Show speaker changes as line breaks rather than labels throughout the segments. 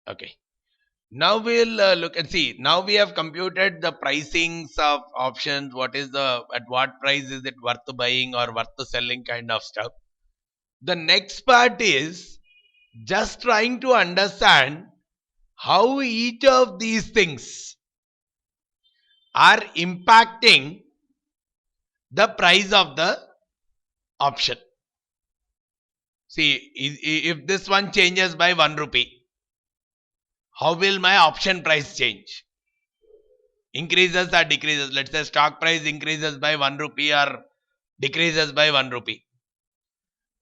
Okay. Now we'll look and see. Now we have computed the pricings of options. What is at what price is it worth buying or worth selling kind of stuff. The next part is just trying to understand how each of these things are impacting the price of the option. See, if this one changes by 1 rupee, how will my option price change? Increases or decreases? Let's say stock price increases by 1 rupee or decreases by 1 rupee.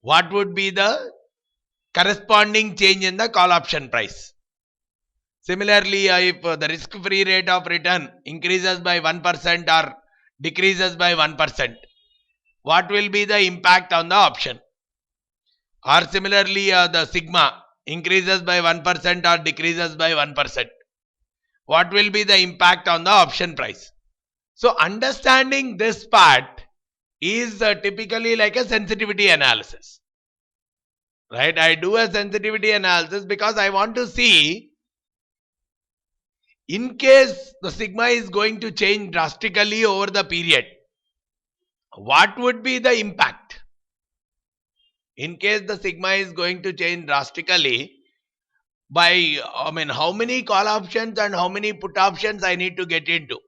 What would be the corresponding change in the call option price? Similarly, if the risk-free rate of return increases by 1% or decreases by 1%, what will be the impact on the option? Or similarly, the sigma increases by 1% or decreases by 1%. What will be the impact on the option price? So understanding this part is typically like a sensitivity analysis. Right? I do a sensitivity analysis because I want to see, in case the sigma is going to change drastically over the period, what would be the impact? In case the sigma is going to change drastically, by how many call options and how many put options I need to get into, or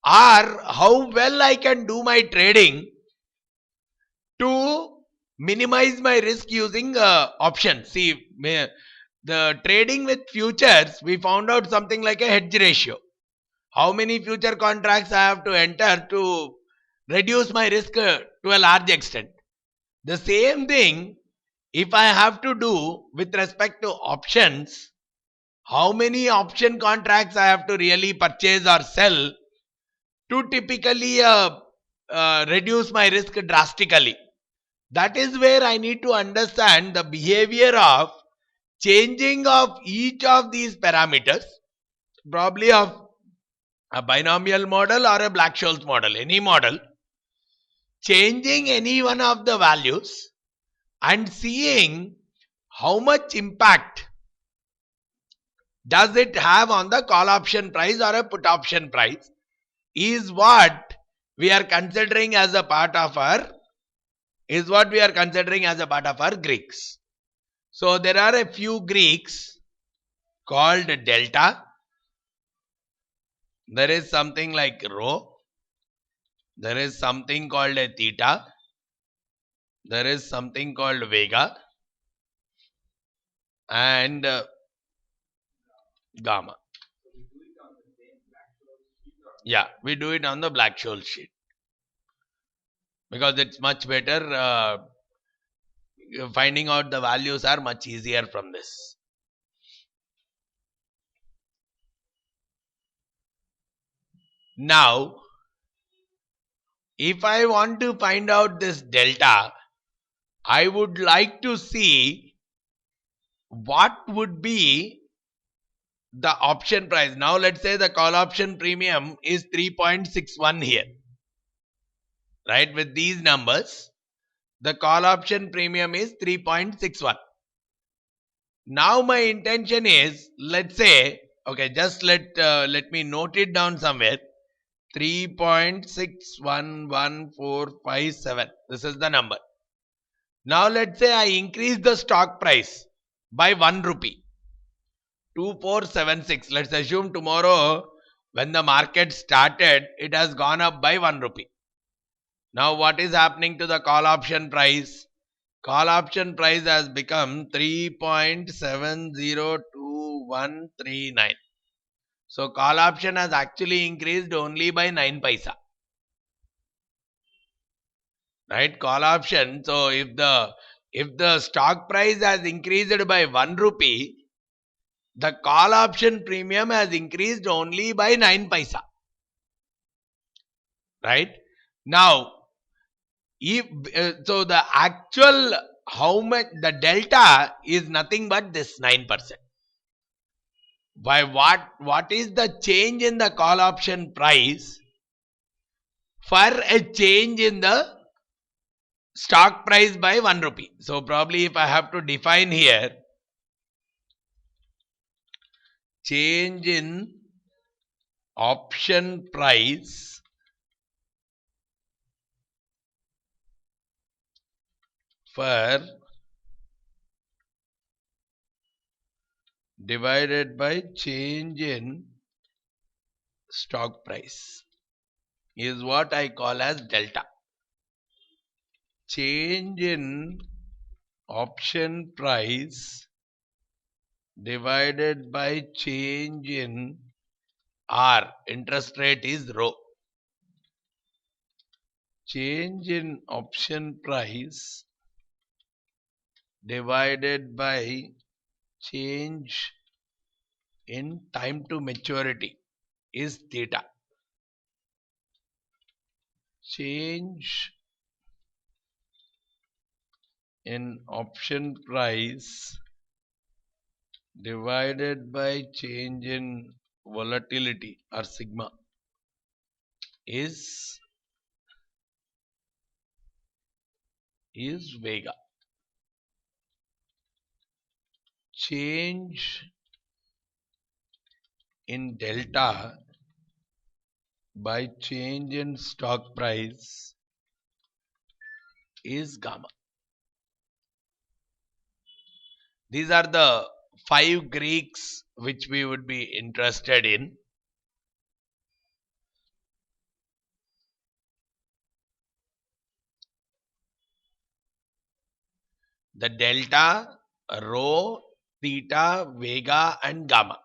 how well I can do my trading to minimize my risk using options. See, the trading with futures, we found out something like a hedge ratio. How many future contracts I have to enter to reduce my risk to a large extent. The same thing, if I have to do with respect to options, how many option contracts I have to really purchase or sell to typically reduce my risk drastically. That is where I need to understand the behavior of changing of each of these parameters, probably of a binomial model or a Black-Scholes model, any model, changing any one of the values and seeing how much impact does it have on the call option price or a put option price is what we are considering as a part of our Greeks. So there are a few Greeks called delta. There is something like rho. There is something called a theta. There is something called vega and gamma. Yeah, we do it on the Black-Scholes sheet because it's much better. Finding out the values are much easier from this. Now, if I want to find out this delta, I would like to see what would be the option price. Now let's say the call option premium is 3.61 here. Right, with these numbers, the call option premium is 3.61. Now my intention is, let's say, okay, just let me note it down somewhere. 3.611457. This is the number. Now let's say I increase the stock price by 1 rupee. 2476. Let's assume tomorrow when the market started, it has gone up by 1 rupee. Now what is happening to the call option price? Call option price has become 3.702139. So call option has actually increased only by 9 paisa. Right? Call option. So if the stock price has increased by 1 rupee, the call option premium has increased only by 9 paisa. Right? Now, if so the actual how much the delta is nothing but this 9%. By what is the change in the call option price for a change in the stock price by 1 rupee? So probably if I have to define here, 3.611457, this is the number. Now let's say I increase the stock price by 1 rupee. 2476. Let's assume tomorrow when the market started, it has gone up by 1 rupee. Now what is happening to the call option price? Call option price has become 3.702139. So call option has actually increased only by 9 paisa. Right? Now, if the stock price has increased only by 1 rupee, the call option premium has increased only by 9 paisa. By what is the change in the call option price for a change in the stock price by 1 rupee? So probably if I have to define here, change in option price for divided by change in stock price is what I call as delta. Change in option price divided by change in R, interest rate is rho. Change in option price divided by change in time to maturity is theta. Change in option price divided by change in volatility or sigma is vega. Change in delta by change in stock price is gamma. These are the 5 Greeks which we would be interested in. The delta, rho, theta, vega and gamma.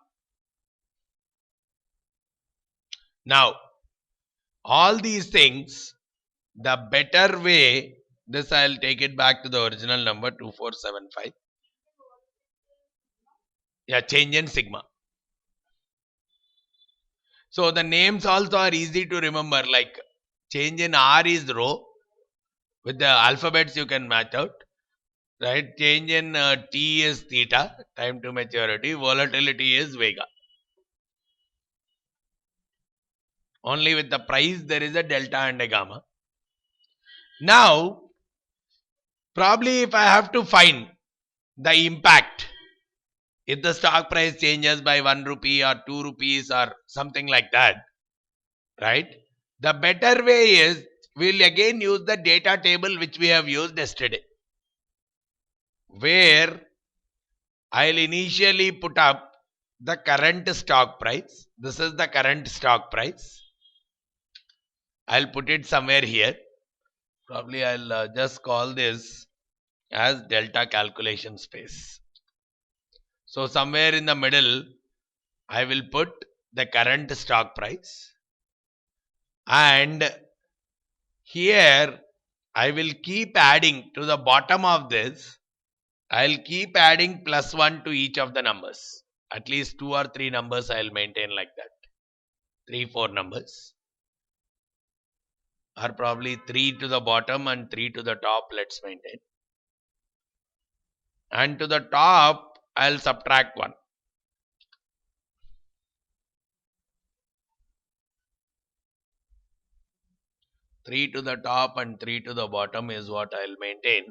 Now, all these things, the better way, this I'll take it back to the original number 2475. Yeah, change in sigma. So the names also are easy to remember, like change in R is rho. With the alphabets you can match out. Right? Change in T is theta, time to maturity. Volatility is vega. Only with the price there is a delta and a gamma. Now, probably if I have to find the impact, if the stock price changes by 1 rupee or 2 rupees or something like that, right? The better way is we'll again use the data table which we have used yesterday, where I'll initially put up the current stock price. This is the current stock price. I'll put it somewhere here. Probably I'll just call this as delta calculation space. So somewhere in the middle, I will put the current stock price. And here, I will keep adding to the bottom of this. I'll keep adding +1 to each of the numbers. At least 2 or 3 numbers I'll maintain like that. 3, 4 numbers. Or probably 3 to the bottom and 3 to the top, let's maintain. And to the top, I'll subtract 1. Three to the top and 3 to the bottom is what I'll maintain.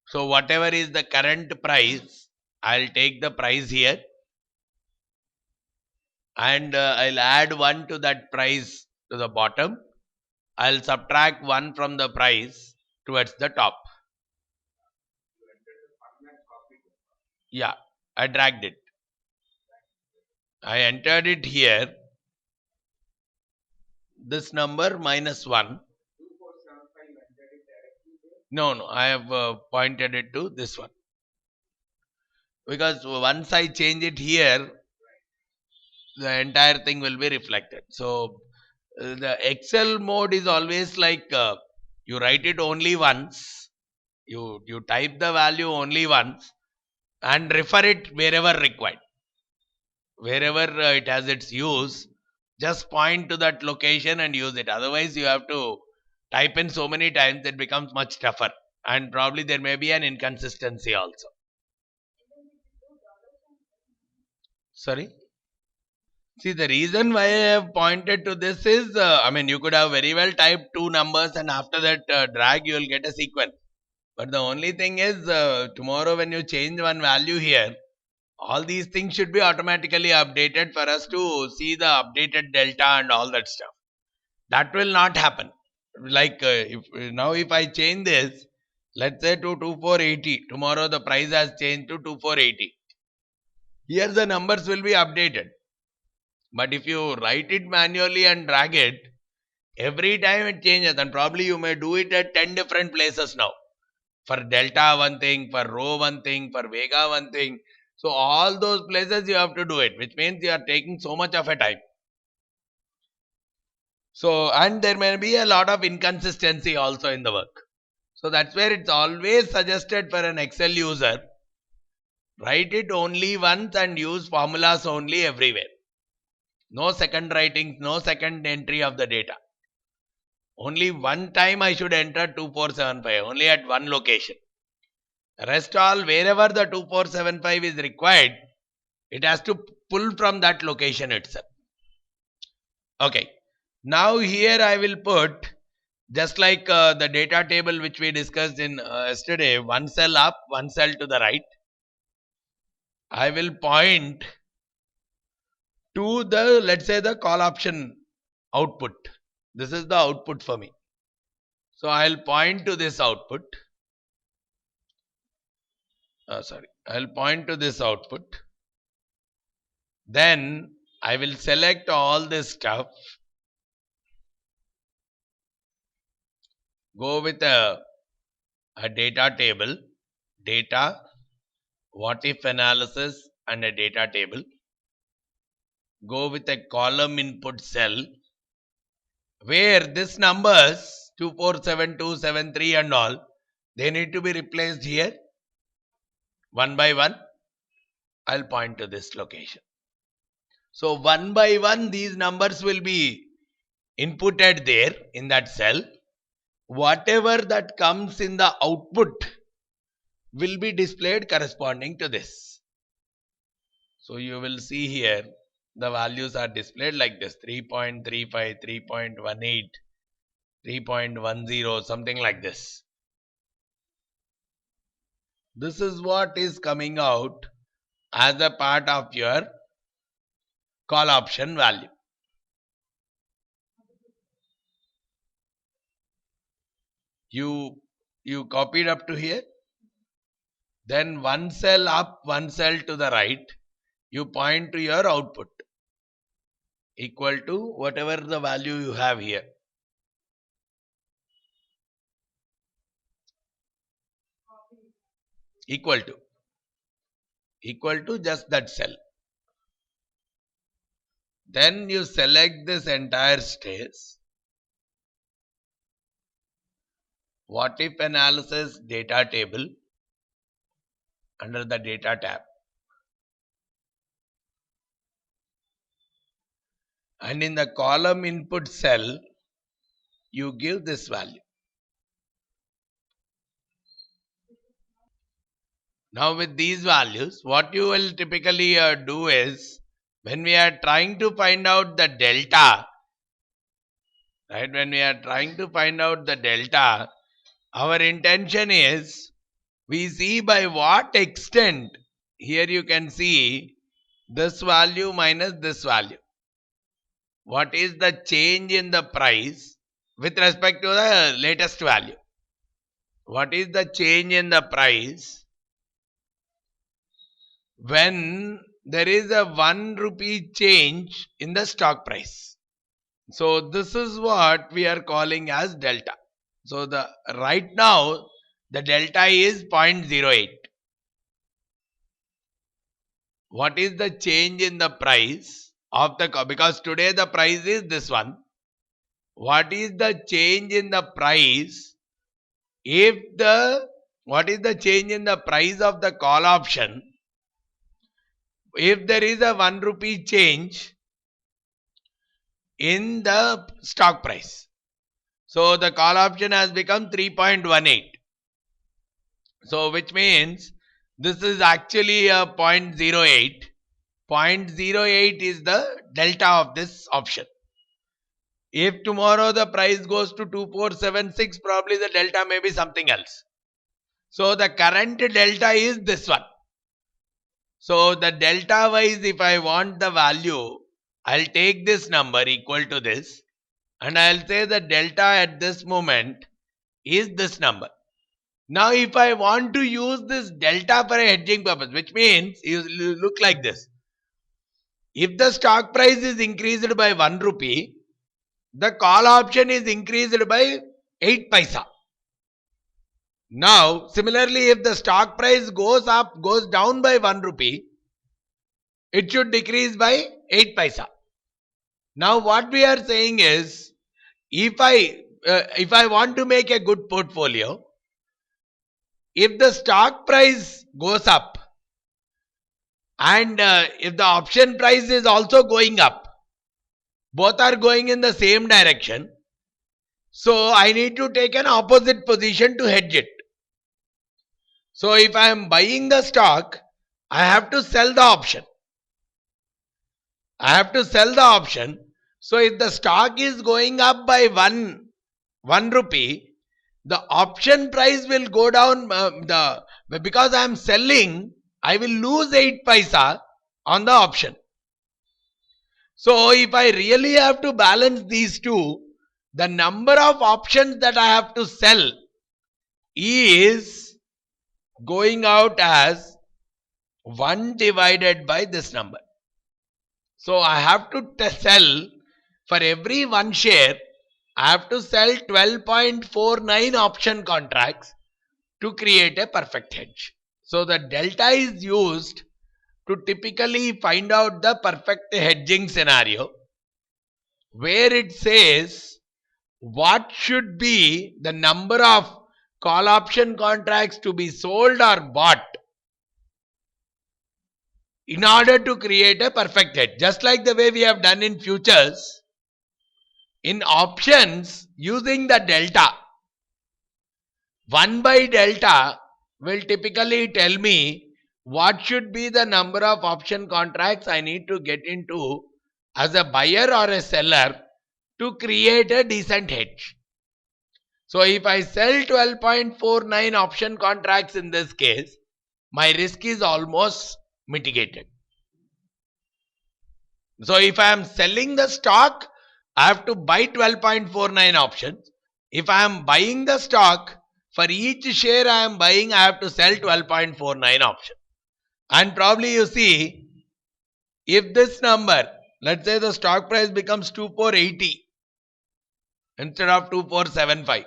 So whatever is the current price, I'll take the price here. And I'll add 1 to that price to the bottom. I'll subtract 1 from the price towards the top. Yeah, I dragged it. I entered it here. This number -1. No, I have pointed it to this one. Because once I change it here, the entire thing will be reflected. So the Excel mode is always like you write it only once, you type the value only once and refer it wherever required. Wherever it has its use, just point to that location and use it. Otherwise, you have to type in so many times, it becomes much tougher. And probably there may be an inconsistency also. Sorry? See, the reason why I have pointed to this is, you could have very well typed 2 numbers and after that drag, you will get a sequence. But the only thing is, tomorrow when you change one value here, All these things should be automatically updated for us to see the updated delta and all that stuff. That will not happen. Like if I change this, let's say to 2480, tomorrow the price has changed to 2480. Here the numbers will be updated. But if you write it manually and drag it, every time it changes, and probably you may do it at 10 different places now. For delta one thing, for rho one thing, for vega one thing. So all those places you have to do it, which means you are taking so much of a time. So, and there may be a lot of inconsistency also in the work. So that's where it's always suggested for an Excel user, write it only once and use formulas only everywhere. No second writing, no second entry of the data. Only one time I should enter 2475, only at one location. Rest all, wherever the 2475 is required, it has to pull from that location itself. Okay. Now here I will put, just like the data table which we discussed in yesterday, one cell up, one cell to the right. I will point to the, let's say, the call option output. This is the output for me. So I'll point to this output. I'll point to this output. Then I will select all this stuff. Go with a data table, data, what if analysis and a data table. Go with a column input cell where this numbers 247273 and all, they need to be replaced here one by one. I'll point to this location. So one by one these numbers will be inputted there in that cell. Whatever that comes in the output will be displayed corresponding to this. So you will see here the values are displayed like this: 3.35, 3.18, 3.10, something like this. This is what is coming out as a part of your call option value. You copied up to here. Then one cell up, one cell to the right, you point to your output equal to whatever the value you have here. Equal to just that cell. Then you select this entire space. What if analysis data table under the data tab. And in the column input cell, you give this value. Now with these values, what you will typically do is, when we are trying to find out the delta, right? When we are trying to find out the delta, our intention is, we see by what extent, here you can see this value minus this value. What is the change in the price with respect to the latest value? What is the change in the price when there is a 1 rupee change in the stock price? So this is what we are calling as delta. So right now the delta is 0.08. What is the change in the price of the, because today the price is this one. What is the change in the price what is the change in the price of the call option if there is a 1 rupee change in the stock price? So the call option has become 3.18. So which means this is actually a 0.08. 0.08 is the delta of this option. If tomorrow the price goes to 2476, probably the delta may be something else. So the current delta is this one. So the delta wise, if I want the value, I'll take this number equal to this, and I'll say the delta at this moment is this number. Now if I want to use this delta for a hedging purpose, which means you look like this. If the stock price is increased by 1 rupee, the call option is increased by 8 paisa. Now, similarly, if the stock price goes down by 1 rupee, it should decrease by 8 paisa. Now, what we are saying is, if I want to make a good portfolio, if the stock price goes up and if the option price is also going up, both are going in the same direction, so I need to take an opposite position to hedge it. So if I am buying the stock, I have to sell the option. So if the stock is going up by 1 rupee, the option price will go down. Because I am selling, I will lose 8 paisa on the option. So if I really have to balance these two, the number of options that I have to sell is going out as 1 divided by this number. So I have to sell, for every 1 share, I have to sell 12.49 option contracts to create a perfect hedge. So the delta is used to typically find out the perfect hedging scenario, where it says what should be the number of call option contracts to be sold or bought in order to create a perfect hedge. Just like the way we have done in futures, in options, using the delta, 1 by delta will typically tell me what should be the number of option contracts I need to get into as a buyer or a seller to create a decent hedge. So if I sell 12.49 option contracts in this case, my risk is almost mitigated. So if I am selling the stock, I have to buy 12.49 options. If I am buying the stock, for each share I am buying, I have to sell 12.49 options. And probably you see, if this number, let's say the stock price becomes 2480 instead of 2475,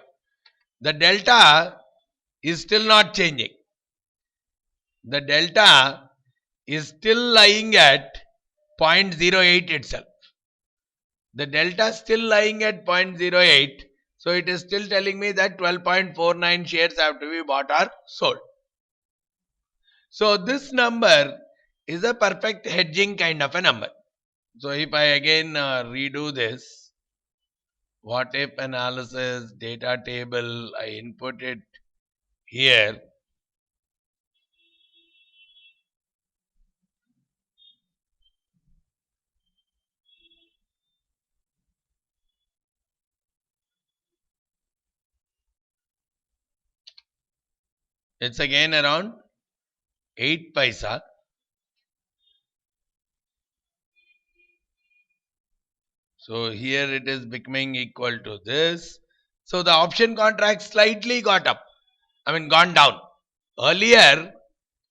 the delta is still not changing. The delta is still lying at 0.08 itself. The delta is still lying at 0.08. So it is still telling me that 12.49 shares have to be bought or sold. So this number is a perfect hedging kind of a number. So if I again redo this, what if analysis, data table, I input it here. It's again around 8 paisa. So here it is becoming equal to this. So the option contract slightly gone down. Earlier,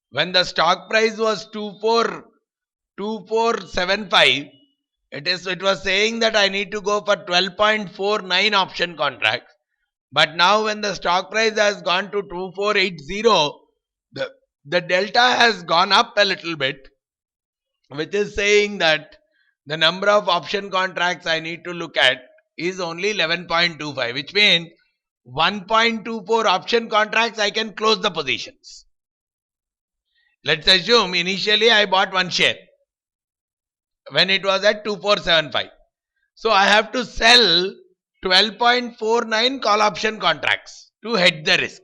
when the stock price was 2475, it was saying that I need to go for 12.49 option contracts. But now when the stock price has gone to 2480, the delta has gone up a little bit, which is saying that the number of option contracts I need to look at is only 11.25, which means 1.24 option contracts I can close the positions. Let's assume initially I bought 1 share when it was at 2475. So I have to sell 12.49 call option contracts to hedge the risk.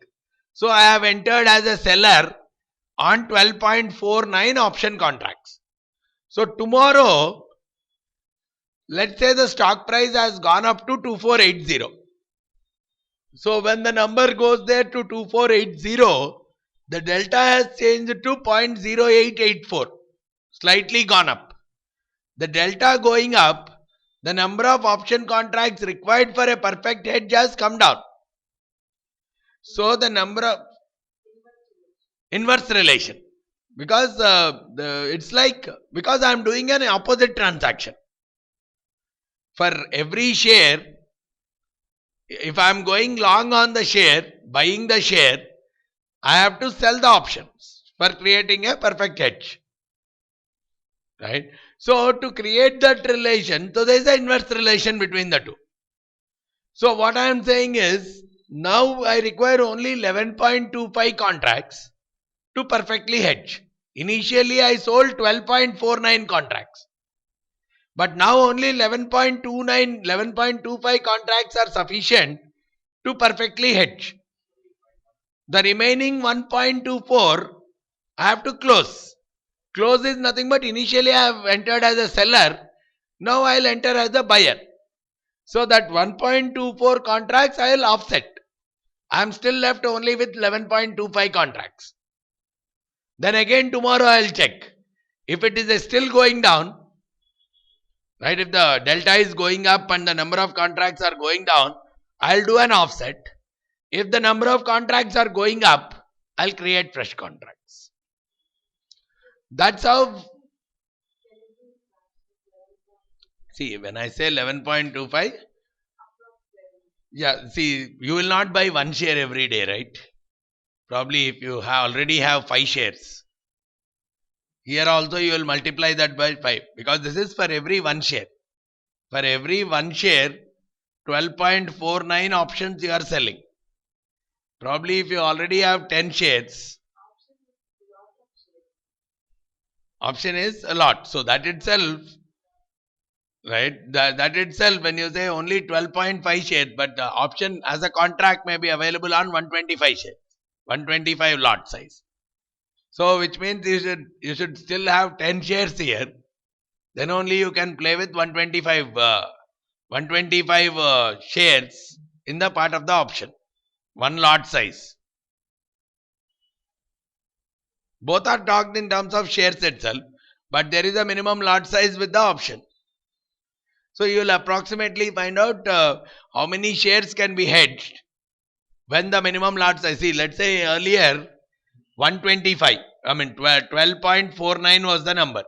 So I have entered as a seller on 12.49 option contracts. So tomorrow, let's say the stock price has gone up to 2480. So when the number goes there to 2480, The delta has changed to 0.0884, slightly gone up. The delta going up, the number of option contracts required for a perfect hedge has come down. So the number of inverse relation, because it's like, because I am doing an opposite transaction. For every share, if I am going long on the share, buying the share, I have to sell the options for creating a perfect hedge. Right? So to create that relation, so there is an inverse relation between the two. So what I am saying is, now I require only 11.25 contracts to perfectly hedge. Initially I sold 12.49 contracts. But now only 11.29, 11.25 contracts are sufficient to perfectly hedge. The remaining 1.24 I have to close. Close is nothing but initially I have entered as a seller. Now I will enter as a buyer. So that 1.24 contracts I will offset. I am still left only with 11.25 contracts. Then again tomorrow I will check. If it is still going down, right, if the delta is going up and the number of contracts are going down, I will do an offset. If the number of contracts are going up, I will create fresh contracts. That's how. See, when I say 11.25, yeah, see, you will not buy one share every day, right? Probably if you already have 5 shares. Here also you will multiply that by 5, because this is for every one share. For every one share, 12.49 options you are selling. Probably if you already have 10 shares, option is a lot. So that itself, right, that itself, when you say only 12.5 shares, but the option as a contract may be available on 125 shares, 125 lot size. So which means you should still have 10 shares here. Then only you can play with 125 shares in the part of the option. One lot size. Both are talked in terms of shares itself, but there is a minimum lot size with the option. So you will approximately find out how many shares can be hedged when the minimum lot size. See, let's say earlier 125, I mean 12.49 was the number,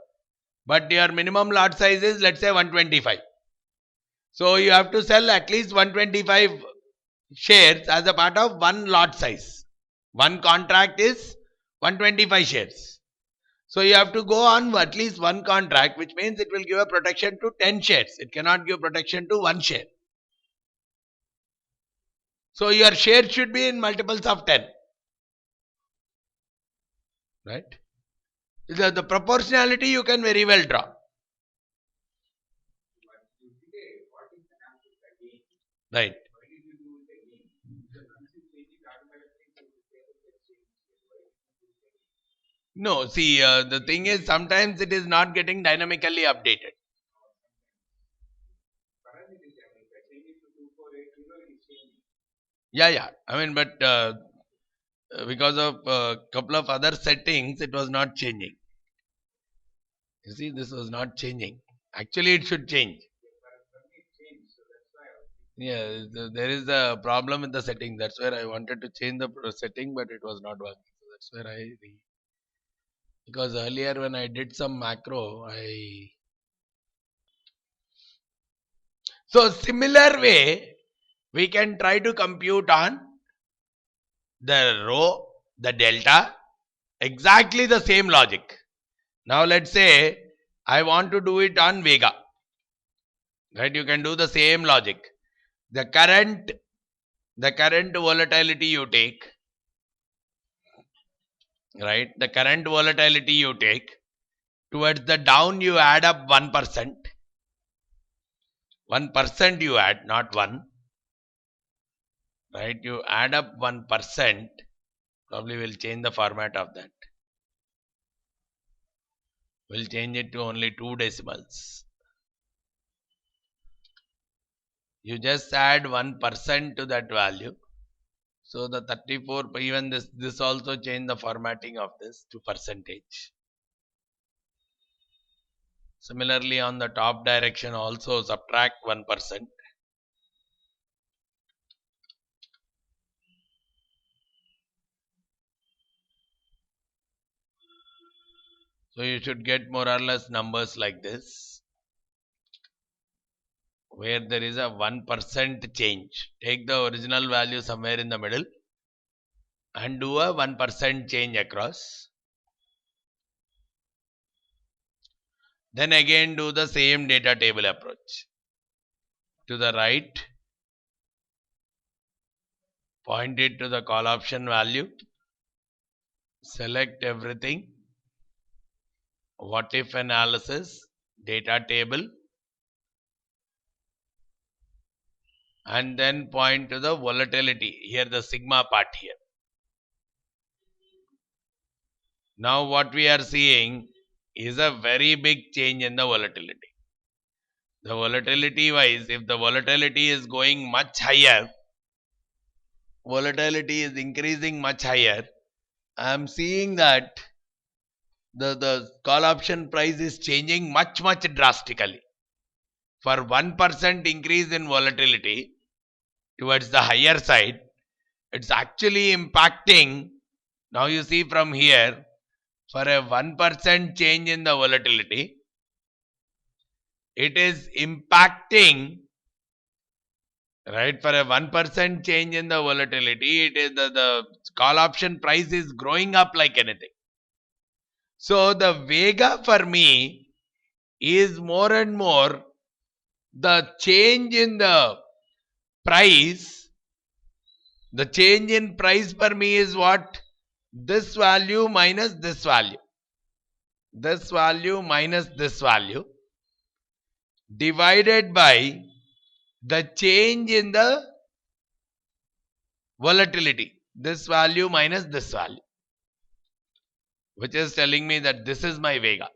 but your minimum lot size is, let's say, 125. So you have to sell at least 125 shares as a part of one lot size. One contract is 125 shares. So you have to go on at least one contract, which means it will give a protection to 10 shares. It cannot give protection to one share. So your share should be in multiples of 10. Right? The proportionality you can very well draw. Right. No, see, the thing is, sometimes it is not getting dynamically updated. Yeah. I mean, but because of a couple of other settings, it was not changing. You see, this was not changing. Actually, it should change. Yeah, there is a problem with the setting. That's where I wanted to change the setting, but it was not working. So that's where because earlier when I did some macro, so similar way we can try to compute on the rho, the delta, exactly the same logic. Now let's say I want to do it on Vega. Right, you can do the same logic. The current volatility you take, right? The current volatility you take, towards the down you add up 1%. 1% you add, not 1. Right? You add up 1%. Probably we'll change the format of that. We'll change it to only 2 decimals. You just add 1% to that value. So the 34, even this also change the formatting of this to percentage. Similarly, on the top direction also subtract 1%. So you should get more or less numbers like this, where there is a 1% change. Take the original value somewhere in the middle and do a 1% change across. Then again do the same data table approach. To the right, point it to the call option value, select everything, what if analysis, data table, and then point to the volatility, here the sigma part here. Now what we are seeing is a very big change in the volatility. The volatility wise, if the volatility is going much higher, volatility is increasing much higher, I am seeing that the call option price is changing much drastically. For 1% increase in volatility towards the higher side, it's actually impacting. Now you see from here, for a 1% change in the volatility, it is impacting, right? For a 1% change in the volatility, it is the call option price is growing up like anything. So the Vega for me is more and more the change in the price. The change in price for me is what? This value minus this value. This value minus this value divided by the change in the volatility. This value minus this value. Which is telling me that this is my Vega.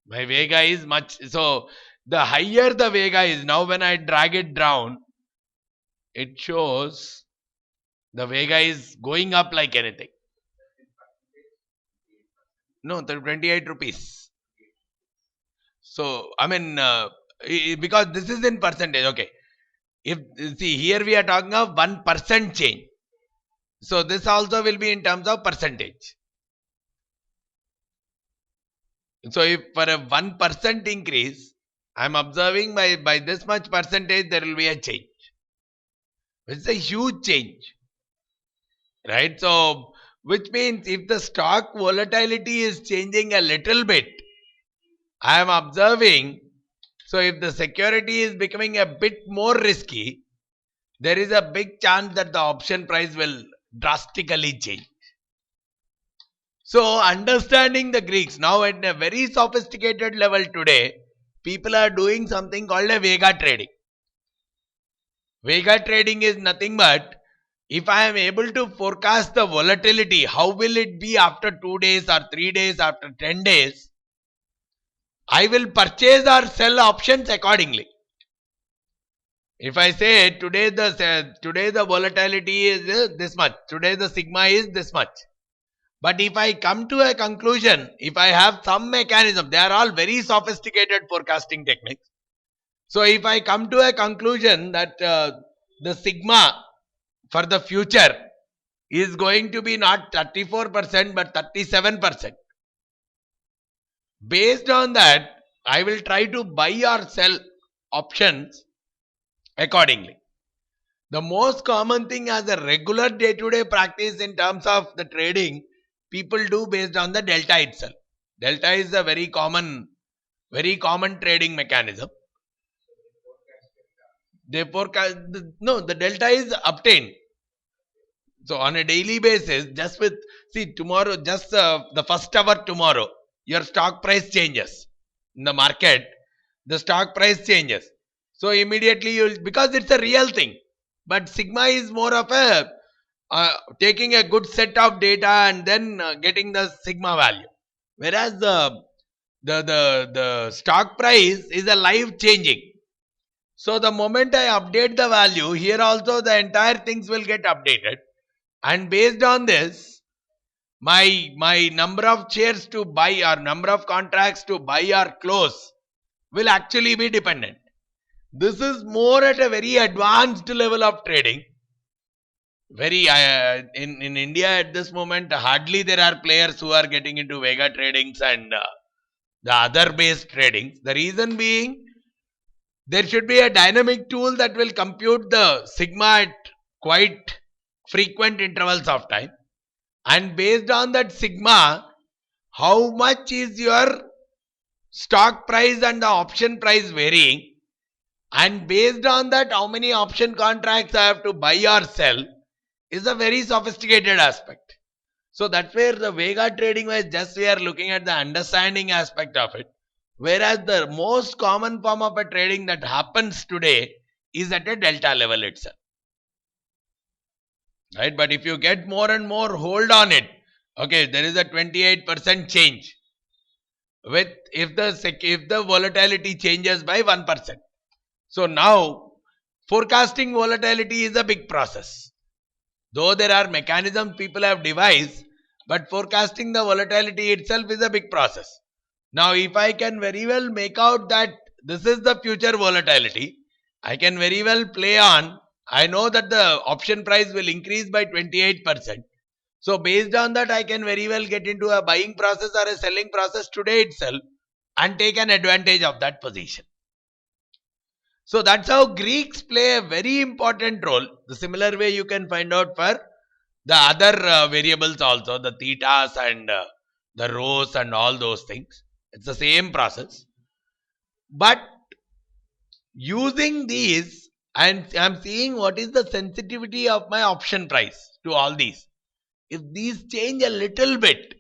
My Vega is much, so the higher the Vega is, now when I drag it down, it shows the Vega is going up like anything. No, 28 rupees. So, I mean, because this is in percentage, okay. If, see, here we are talking of 1% change. So, this also will be in terms of percentage. So, if for a 1% increase, I am observing by this much percentage, there will be a change. It's a huge change. Right? So, which means if the stock volatility is changing a little bit, I am observing, so if the security is becoming a bit more risky, there is a big chance that the option price will drastically change. So understanding the Greeks, now at a very sophisticated level today, people are doing something called a Vega trading. Vega trading is nothing but, if I am able to forecast the volatility, how will it be after 2 days or 3 days, after 10 days, I will purchase or sell options accordingly. If I say today the volatility is this much, today the sigma is this much. But if I come to a conclusion, if I have some mechanism, they are all very sophisticated forecasting techniques. So if I come to a conclusion that the sigma for the future is going to be not 34% but 37%. Based on that, I will try to buy or sell options accordingly. The most common thing as a regular day-to-day practice in terms of the trading, people do based on the delta itself. Delta is a very common trading mechanism. They forecast, no, the delta is obtained. So on a daily basis, just with, see, tomorrow, just the first hour tomorrow, your stock price changes. In the market, the stock price changes. So immediately you'll, because it's a real thing. But sigma is more of a taking a good set of data and then getting the sigma value. Whereas the stock price is a live changing. So the moment I update the value, here also the entire things will get updated. And based on this, my number of shares to buy or number of contracts to buy or close will actually be dependent. This is more at a very advanced level of trading. Very in India at this moment, hardly there are players who are getting into Vega tradings and the other based tradings. The reason being, there should be a dynamic tool that will compute the sigma at quite frequent intervals of time, and based on that sigma, how much is your stock price and the option price varying, and based on that, how many option contracts I have to buy or sell, is a very sophisticated aspect. So that's where the Vega trading was just we are looking at the understanding aspect of it. Whereas the most common form of a trading that happens today is at a delta level itself. Right? But if you get more and more hold on it, okay, there is a 28% change with if the volatility changes by 1%. So now forecasting volatility is a big process. Though there are mechanisms people have devised, but forecasting the volatility itself is a big process. Now, if I can very well make out that this is the future volatility, I can very well play on, I know that the option price will increase by 28%. So, based on that, I can very well get into a buying process or a selling process today itself and take an advantage of that position. So that's how Greeks play a very important role. The similar way you can find out for the other variables also, the thetas and the rhos and all those things. It's the same process. But using these, I'm seeing what is the sensitivity of my option price to all these. If these change a little bit,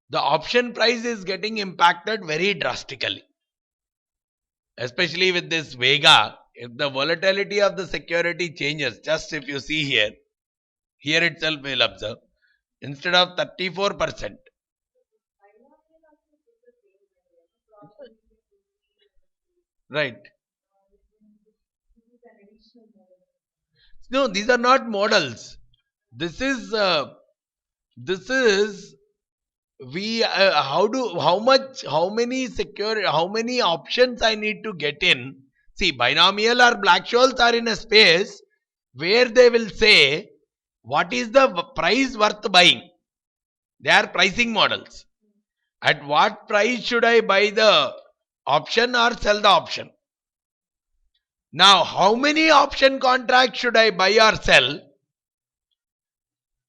the option price is getting impacted very drastically. Especially with this Vega, if the volatility of the security changes, just if you see here itself we'll observe, instead of 34%, right? No, these are not models. This is we how many options I need to get in. See, binomial or Black-Scholes are in a space where they will say what is the price worth buying. They are pricing models. At what price should I buy the option or sell the option? Now, how many option contracts should I buy or sell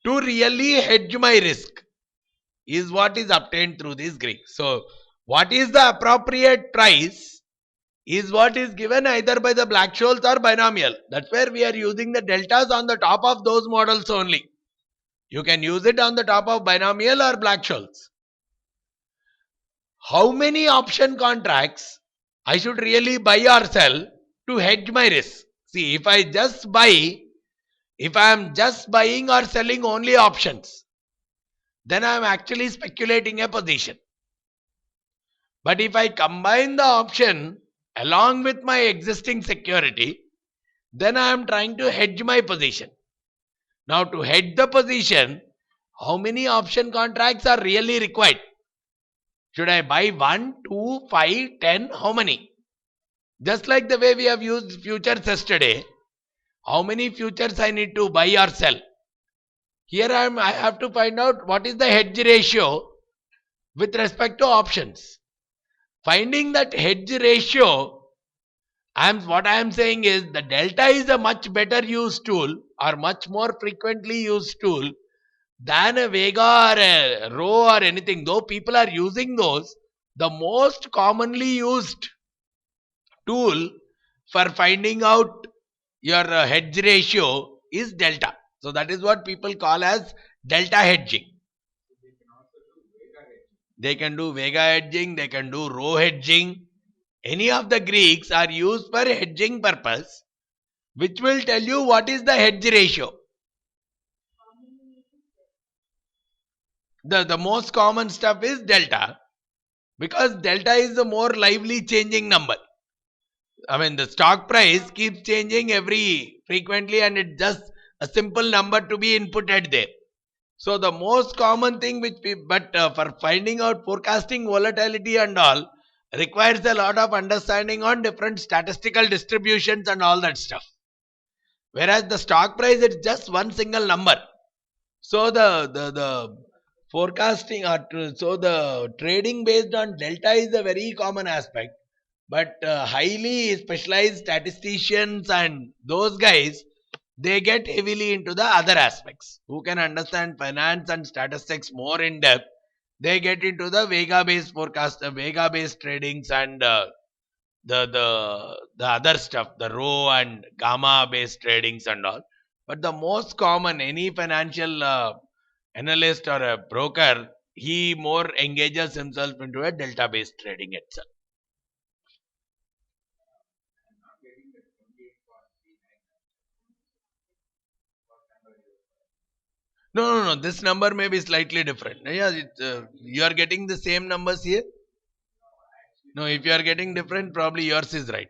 to really hedge my risk is what is obtained through this Greek. So, what is the appropriate price is what is given either by the Black-Scholes or binomial. That's where we are using the deltas on the top of those models only. You can use it on the top of binomial or Black-Scholes. How many option contracts I should really buy or sell to hedge my risk? See, if I am just buying or selling only options, then I am actually speculating a position. But if I combine the option along with my existing security, then I am trying to hedge my position. Now, to hedge the position, how many option contracts are really required? Should I buy 1, 2, 5, 10? How many? Just like the way we have used futures yesterday, how many futures I need to buy or sell? Here I have to find out what is the hedge ratio with respect to options. Finding that hedge ratio, what I am saying is the delta is a much better used tool or much more frequently used tool than a Vega or a rho or anything. Though people are using those, the most commonly used tool for finding out your hedge ratio is delta. So that is what people call as delta hedging. They can do Vega hedging, they can do rho hedging. Any of the Greeks are used for hedging purpose, which will tell you what is the hedge ratio. The most common stuff is delta, because delta is the more lively changing number. I mean, the stock price keeps changing frequently, and it just a simple number to be inputted there. So the most common thing which we, but for finding out forecasting volatility and all requires a lot of understanding on different statistical distributions and all that stuff. Whereas the stock price, it's just one single number. So the forecasting or so the trading based on delta is a very common aspect. But highly specialized statisticians and those guys, they get heavily into the other aspects. Who can understand finance and statistics more in depth, they get into the Vega based forecast, Vega based tradings, and the other stuff, the rho and gamma based tradings and all. But the most common, any financial analyst or a broker, he more engages himself into a delta based trading itself. No. This number may be slightly different. Yeah, you are getting the same numbers here. No, if you are getting different, probably yours is right.